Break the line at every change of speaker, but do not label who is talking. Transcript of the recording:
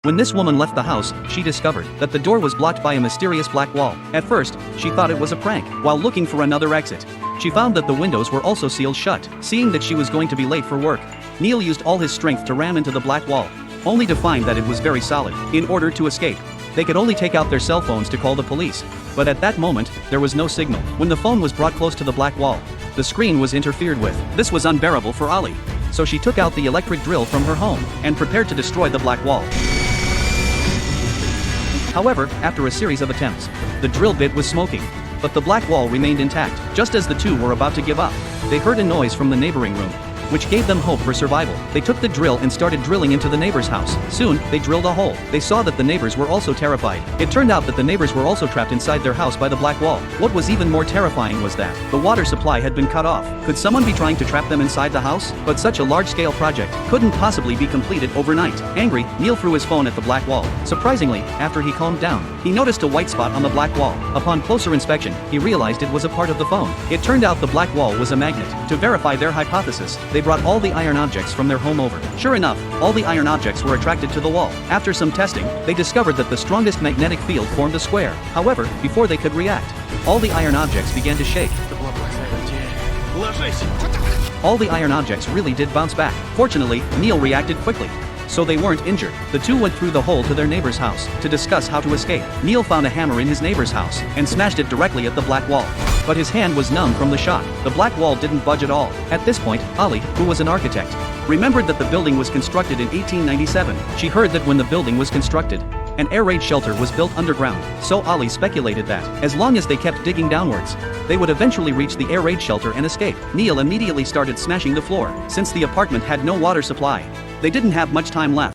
When this woman left the house, she discovered that the door was blocked by a mysterious black wall. At first, she thought it was a prank. While looking for another exit, she found that the windows were also sealed shut. Seeing that she was going to be late for work, Neil used all his strength to ram into the black wall, only to find that it was very solid. In order to escape, they could only take out their cell phones to call the police. But at that moment, there was no signal. When the phone was brought close to the black wall, the screen was interfered with. This was unbearable for Ali, so she took out the electric drill from her home and prepared to destroy the black wall. However, after a series of attempts, the drill bit was smoking, but the black wall remained intact. Just as the two were about to give up, they heard a noise from the neighboring room, which gave them hope for survival. They took the drill and started drilling into the neighbor's house. Soon, they drilled a hole. They saw that the neighbors were also terrified. It turned out that the neighbors were also trapped inside their house by the black wall. What was even more terrifying was that the water supply had been cut off. Could someone be trying to trap them inside the house? But such a large-scale project couldn't possibly be completed overnight. Angry, Neil threw his phone at the black wall. Surprisingly, after he calmed down, he noticed a white spot on the black wall. Upon closer inspection, he realized it was a part of the phone. It turned out the black wall was a magnet. To verify their hypothesis, they brought all the iron objects from their home over. Sure enough, all the iron objects were attracted to the wall. After some testing, they discovered that the strongest magnetic field formed a square. However, before they could react, all the iron objects began to shake. All the iron objects really did bounce back. Fortunately, Neil reacted quickly, so they weren't injured. The two went through the hole to their neighbor's house to discuss how to escape. Neil found a hammer in his neighbor's house and smashed it directly at the black wall, but his hand was numb from the shock. The black wall didn't budge at all. At this point, Ali, who was an architect, remembered that the building was constructed in 1897. She heard that when the building was constructed, an air raid shelter was built underground, so Ali speculated that, as long as they kept digging downwards, they would eventually reach the air raid shelter and escape. Neil immediately started smashing the floor. Since the apartment had no water supply, they didn't have much time left.